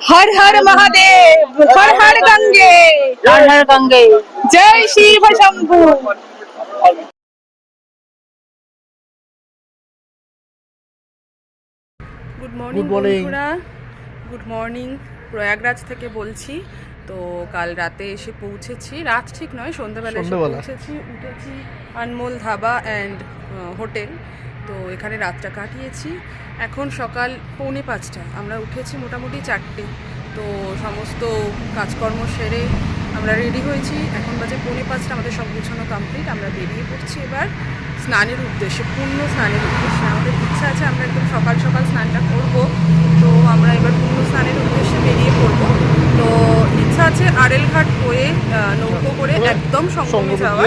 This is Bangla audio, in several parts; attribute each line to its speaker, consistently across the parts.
Speaker 1: हर हर महादेव, हर हर गंगे,
Speaker 2: हर हर गंगे।
Speaker 1: जय शिव शंभू। গুড মর্নিং বন্ধুরা, গুড মর্নিং। প্রয়াগরাজ থেকে বলছি। তো কাল রাতে এসে পৌঁছেছি, রাত ঠিক নয় সন্ধ্যাবেলা এসে পৌঁছেছি, উঠেছি আনমোল ধাবা অ্যান্ড হোটেল। তো এখানে রাতটা কাটিয়েছি। এখন সকাল 4:45, আমরা উঠেছি মোটামুটি 4টে। তো সমস্ত কাজকর্ম সেরে আমরা রেডি হয়েছি। এখন বাজে 4:45, আমাদের সব গুছানো কমপ্লিট। আমরা বেরিয়ে পড়ছি এবার স্নানের উদ্দেশ্যে, পূর্ণ স্নানের উদ্দেশ্যে। আমাদের ইচ্ছা আছে আমরা একদম সকাল সকাল স্নানটা করব। তো আমরা এবার পূর্ণ স্নানের উদ্দেশ্যে বেরিয়ে পড়ব। তো ইচ্ছা আছে আড়েল ঘাট হয়ে নৌকো করে একদম সঙ্গমে যাওয়া।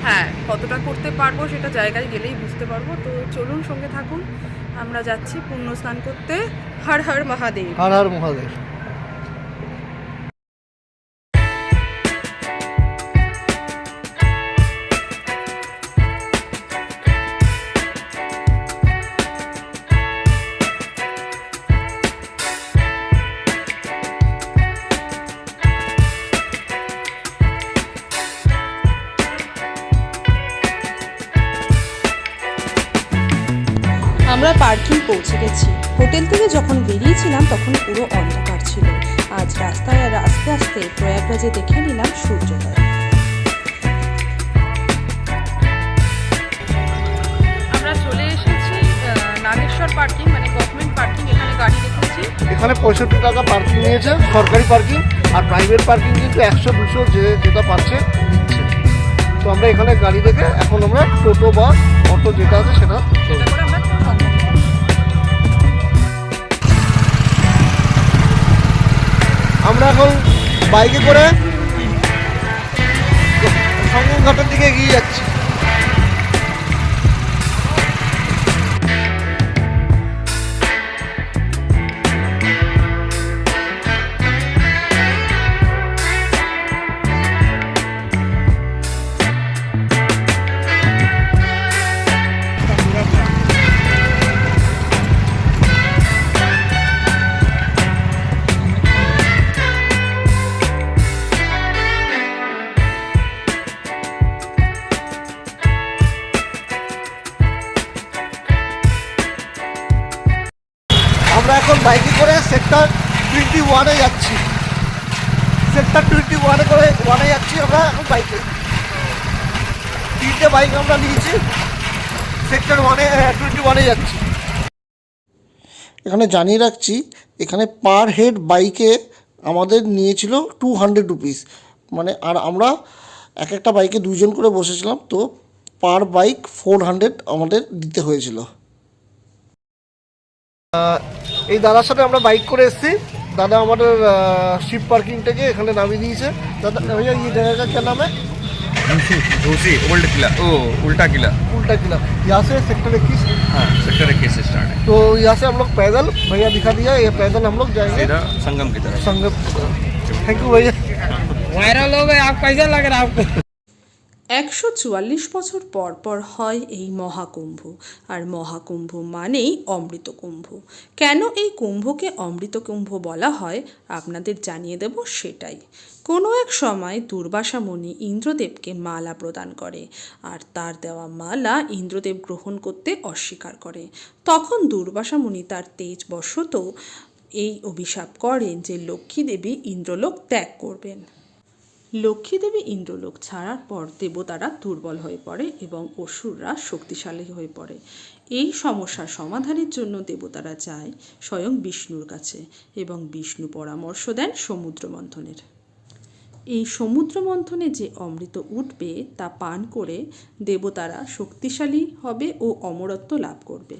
Speaker 1: হ্যাঁ, কতটা করতে পারবো সেটা জায়গায় গেলেই বুঝতে পারবো। তো চলুন, সঙ্গে থাকুন। আমরা যাচ্ছি পূর্ণ স্নান করতে। হর হর মহাদেব,
Speaker 3: হর হর মহাদেব।
Speaker 4: আমরা পার্কিং পৌঁছে গেছি। হোটেল থেকে যখন বেরিয়েছিলাম তখন পুরো অন্ধকার ছিল। আজ রাস্তায় আর আস্তে আস্তে প্রয়াগরাজে দেখে নিলাম সূর্যোদয়।
Speaker 1: আমরা চলে এসেছি নাগেশ্বর পার্কিং, মানে গভর্নমেন্ট পার্কিং। এখানে গাড়ি রেখেছি।
Speaker 3: এখানে 65 টাকা পার্কিং নিয়েছে, সরকারি পার্কিং। আর প্রাইভেট পার্কিং কিন্তু 100-200 যেটা পাচ্ছে দিচ্ছে। তো আমরা এখানে গাড়ি রেখে এখন আমরা টোটো বা অটো যেটা আছে সেটা
Speaker 1: করে আমরা
Speaker 3: আমরা এখন বাইকে করে সঙ্গম ঘাটের দিকে এগিয়ে যাচ্ছি। আমরা এখন বাইকে করে সেক্টর 21-এ যাচ্ছি। সেক্টর 21-এ করে যাচ্ছি আমরা এখন বাইকে। 3টে বাইক আমরা নিয়েছি, সেক্টর 21-এ যাচ্ছি। এখানে জানিয়ে রাখছি, এখানে পার হেড বাইকে আমাদের নিয়েছিল 200 রুপিস, মানে। আর আমরা একটা বাইকে 2 জন করে বসেছিলাম, তো পার বাইক 400 আমাদের দিতে হয়েছিল। এই দাদার সাথে আমরা বাইক করে এসেছি। दादा हमारे शिप पार्किंग থেকে এখানে নামিয়ে দিয়েছে। दादा भैया ये जगह का क्या नाम है?
Speaker 5: झूसी ओल्ड किला, ओ उल्टा किला।
Speaker 3: उल्टा किला। यहाँ से सेक्टर 21।
Speaker 5: हाँ, सेक्टर 21 से स्टार्ट है।
Speaker 3: तो यहाँ से हम लोग पैदल, भैया दिखा दिया, ये पैदल हम लोग जाएंगे
Speaker 5: सीधा संगम की तरफ।
Speaker 3: संगम। थैंक यू भैया।
Speaker 1: वायरल हो गए आप, कैसा लग रहा है आपको?
Speaker 4: 144 বছর পর পর হয় এই মহাকুম্ভ। আর মহাকুম্ভ মানেই অমৃত কুম্ভ। কেন এই কুম্ভকে অমৃত কুম্ভ বলা হয় আপনাদের জানিয়ে দেব সেটাই। কোনো এক সময় দুর্বাসা মুনি ইন্দ্রদেবকে মালা প্রদান করে, আর তার দেওয়া মালা ইন্দ্রদেব গ্রহণ করতে অস্বীকার করে। তখন দুর্বাসা মুনি তার তেজবশত এই অভিশাপ করেন যে লক্ষ্মী দেবী ইন্দ্রলোক ত্যাগ করবেন। লক্ষ্মী দেবী ইন্দ্রলোক ছাড়ার পর দেবতারা দুর্বল হয়ে পড়ে এবং অসুররা শক্তিশালী হয়ে পড়ে। এই সমস্যার সমাধানের জন্য দেবতারা যায় স্বয়ং বিষ্ণুর কাছে এবং বিষ্ণু পরামর্শ দেন সমুদ্র মন্থনের। এই সমুদ্র মন্থনে যে অমৃত উঠবে তা পান করে দেবতারা শক্তিশালী হবে ও অমরত্ব লাভ করবে।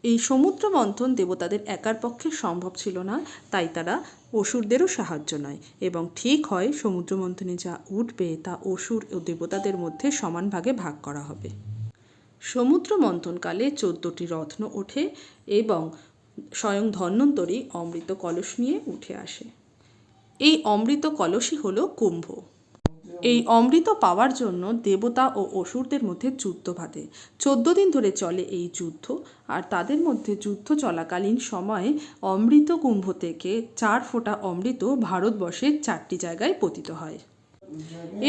Speaker 4: এই সমুদ্র মন্থন দেবতাদের একার পক্ষে সম্ভব ছিল না, তাই তারা অসুরদেরও সাহায্য নেয় এবং ঠিক হয় সমুদ্র মন্থনে যা উঠবে তা অসুর ও দেবতাদের মধ্যে সমান ভাগে ভাগ করা হবে। সমুদ্র মন্থনকালে 14টি রত্ন ওঠে এবং স্বয়ং ধন্বন্তরী অমৃত কলস নিয়ে উঠে আসে। এই অমৃত কলসই হলো কুম্ভ। এই অমৃত পাওয়ার জন্য দেবতা ও অসুরদের মধ্যে যুদ্ধ বাধে। 14 দিন ধরে চলে এই যুদ্ধ, আর তাদের মধ্যে যুদ্ধ চলাকালীন সময়ে অমৃত কুম্ভ থেকে 4 ফোঁটা অমৃত ভারতবর্ষের 4টি জায়গায় পতিত হয়।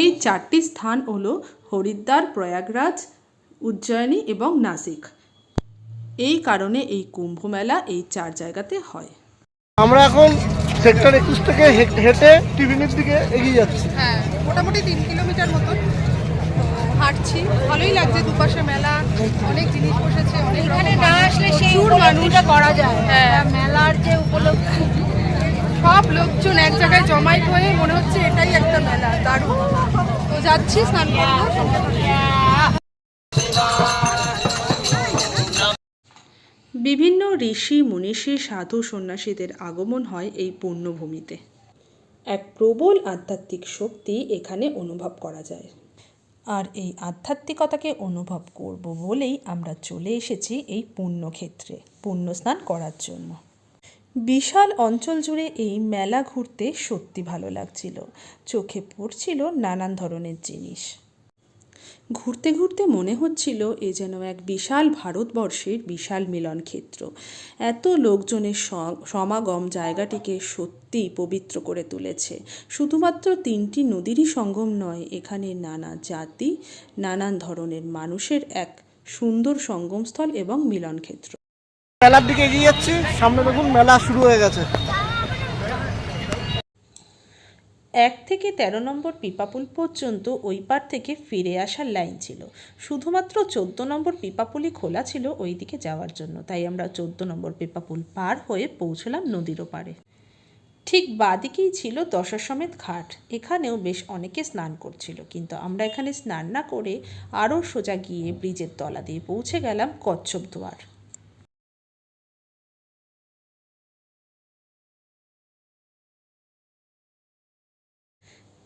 Speaker 4: এই 4টি স্থান হল হরিদ্বার, প্রয়াগরাজ, উজ্জয়িনী এবং নাসিক। এই কারণে এই কুম্ভ মেলা এই 4 জায়গাতে হয়।
Speaker 3: আমরা এখন সেক্টর 21 থেকে হেঁটে টিফিনের দিকে এগিয়ে যাচ্ছি।
Speaker 1: হ্যাঁ, মোটামুটি 3 কিলোমিটার মতন হাঁটছি। ভালোই লাগছে, দুপাশে মেলা, অনেক জিনিস বসেছে, অনেক
Speaker 2: এখানে না আসলে সেই
Speaker 1: প্রচুর মানুষ
Speaker 2: উপলব্ধিটা করা যায়।
Speaker 1: হ্যাঁ,
Speaker 2: মেলার যে উপলব্ধি,
Speaker 1: সব লোকজন এক জায়গায় জমায়েত হয়ে মনে হচ্ছে এটাই একটা মেলা। দারুণ। তো যাচ্ছি স্নান করবো।
Speaker 4: বিভিন্ন ঋষি, মনীষী, সাধু, সন্ন্যাসীদের আগমন হয় এই পুণ্যভূমিতে। এক প্রবল আধ্যাত্মিক শক্তি এখানে অনুভব করা যায়। আর এই আধ্যাত্মিকতাকে অনুভব করব বলেই আমরা চলে এসেছি এই পুণ্যক্ষেত্রে পুণ্যস্নান করার জন্য। বিশাল অঞ্চল জুড়ে এই মেলা ঘুরতে সত্যি ভালো লাগছিল। চোখে পড়ছিল নানান ধরনের জিনিস। ঘুরতে ঘুরতে মনে হচ্ছিল এ যেন এক বিশাল ভারতবর্ষের বিশাল মিলন ক্ষেত্র। এত লোকজনের সমাগম জায়গাটিকে সত্যি পবিত্র করে তুলেছে। শুধুমাত্র 3টি নদীরই সঙ্গম নয়, এখানে নানা জাতি, নানান ধরনের মানুষের এক সুন্দর সঙ্গমস্থল এবং মিলন ক্ষেত্র।
Speaker 3: মেলার দিকে এগিয়ে যাচ্ছি, সামনে দেখুন মেলা শুরু হয়ে গেছে।
Speaker 4: 1 থেকে 13 নম্বর পিপাপুল পর্যন্ত ওই পার থেকে ফিরে আসার লাইন ছিল। শুধুমাত্র 14 নম্বর পিপাপুলই খোলা ছিল ওই দিকে যাওয়ার জন্য, তাই আমরা 14 নম্বর পিপাপুল পার হয়ে পৌঁছলাম নদীর ওপারে। ঠিক বাদিকেই ছিল দশাশ্বমেধ ঘাট। এখানেও বেশ অনেকে স্নান করছিল, কিন্তু আমরা এখানে স্নান না করে আরও সোজা গিয়ে ব্রিজের তলা দিয়ে পৌঁছে গেলাম কচ্ছপ দুয়ার।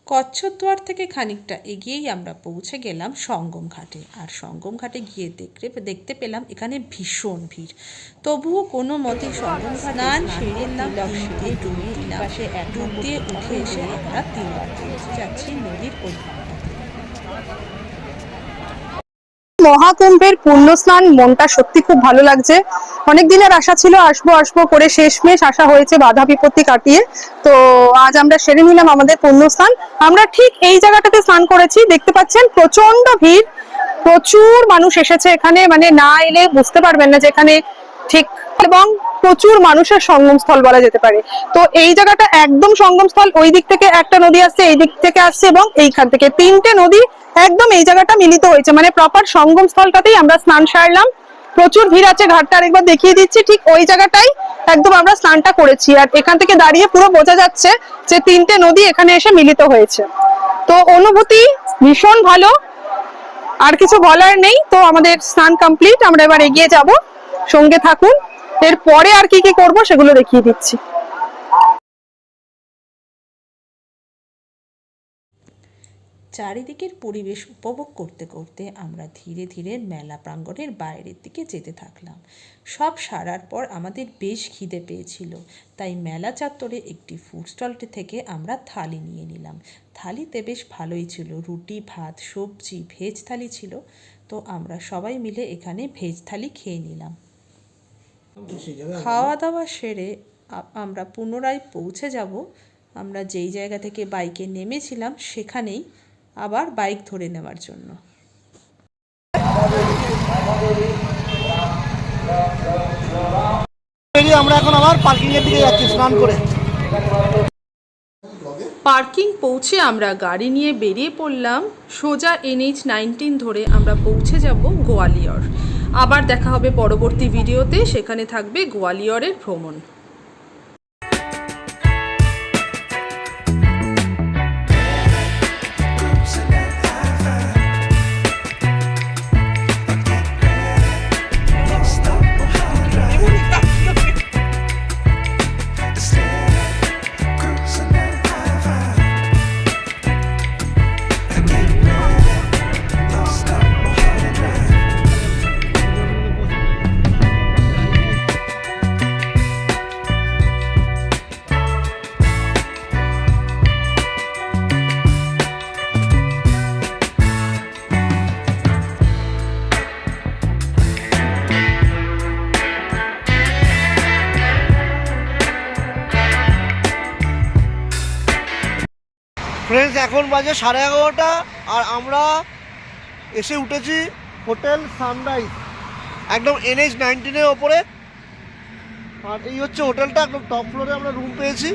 Speaker 4: কচ্ছপদুয়ার থেকে খানিকটা এগিয়েই আমরা পৌঁছে গেলাম সঙ্গম ঘাটে। আর সঙ্গম ঘাটে গিয়ে দেখতে পেলাম এখানে ভীষণ ভিড়। তবুও কোনো মতে সঙ্গম স্নান সেরে তিলক ডুবিয়ে পাশে এক ডুব দিয়ে উঠে এসে আমরা 3বার পৌঁছে যাচ্ছি নদীর ওই পাড়টাতে।
Speaker 6: মহাকুম্ভের পুণ্যস্নান, মনটা সত্যি খুব ভালো লাগছে। অনেক দিনের আশা ছিল, আসবো আসবো করে শেষমেশ আসা হয়েছে বাধা বিপত্তি কাটিয়ে। তো আজ আমরা সেরে নিলাম আমাদের পুণ্যস্নান। আমরা ঠিক এই জায়গাটাতে স্নান করেছি, দেখতে পাচ্ছেন প্রচন্ড ভিড়, প্রচুর মানুষ এসেছে এখানে, মানে না এলে বুঝতে পারবেন না যে এখানে ঠিক, এবং প্রচুর মানুষের সঙ্গমস্থল বলা যেতে পারে। তো এই জায়গাটা একদম সঙ্গমস্থল। ওই দিক থেকে একটা নদী আসছে, এই দিক থেকে আসছে, এবং এইখান থেকে 3টে নদী একদম এই জায়গাটা মিলিত হয়েছে, মানে প্রপার সঙ্গম স্থলটাতেই আমরা স্নান সারলাম। প্রচুর ভিড় আছে, ঘাটটা আরেকবার দেখিয়ে দিচ্ছি, ঠিক ওই জায়গাটাই একদম আমরা স্নানটা করেছি। আর এখান থেকে দাঁড়িয়ে পুরো বোঝা যাচ্ছে যে 3টে নদী এখানে এসে মিলিত হয়েছে। তো অনুভূতি ভীষণ ভালো, আর কিছু বলার নেই। তো আমাদের স্নান কমপ্লিট, আমরা এবার এগিয়ে যাব, সঙ্গে থাকুন। এরপরে আর কি কি করবো সেগুলো দেখিয়ে দিচ্ছি।
Speaker 4: চারিদিকের পরিবেশ উপভোগ করতে করতে আমরা ধীরে ধীরে মেলা প্রাঙ্গণের বাইরের দিকে যেতে থাকলাম। সব সারার পর আমাদের বেশ খিদে পেয়েছিল, তাই মেলা চত্বরে একটি ফুড স্টলটি থেকে আমরা থালি নিয়ে নিলাম। থালিতে বেশ ভালোই ছিল, রুটি, ভাত, সবজি, ভেজ থালি ছিল। তো আমরা সবাই মিলে এখানে ভেজ থালি খেয়ে নিলাম। খাওয়া দাওয়া সেরে আমরা পুনরায় পৌঁছে যাব আমরা যেই জায়গা থেকে বাইকে নেমেছিলাম সেখানেই, আবার বাইক ধরে নেওয়ার জন্য।
Speaker 3: আমরা এখন আবার পার্কিং এর দিকে যাচ্ছি স্নান করে।
Speaker 4: পার্কিং পৌঁছে আমরা গাড়ি নিয়ে বেরিয়ে পড়লাম। সোজা NH-19 ধরে আমরা পৌঁছে যাব গোয়ালিয়র। আবার দেখা হবে পরবর্তী ভিডিওতে, সেখানে থাকবে গোয়ালিয়রের ভ্রমণ।
Speaker 3: ফ্রেন্ডস এখন বাজে 11:30 আর আমরা এসে উঠেছি হোটেল সানরাইজ, একদম NH-19 ওপরে। আর এই হচ্ছে হোটেলটা, একদম টপ ফ্লোরে আমরা রুম পেয়েছি।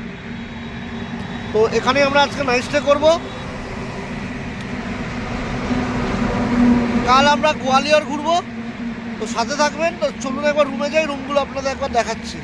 Speaker 3: তো এখানে আমরা আজকে নাইট স্টে করবো। কাল আমরা গোয়ালিয়র ঘুরবো, তো সাথে থাকবেন। তো চলুন একবার রুমে যাই, রুমগুলো আপনাদের একবার দেখাচ্ছি।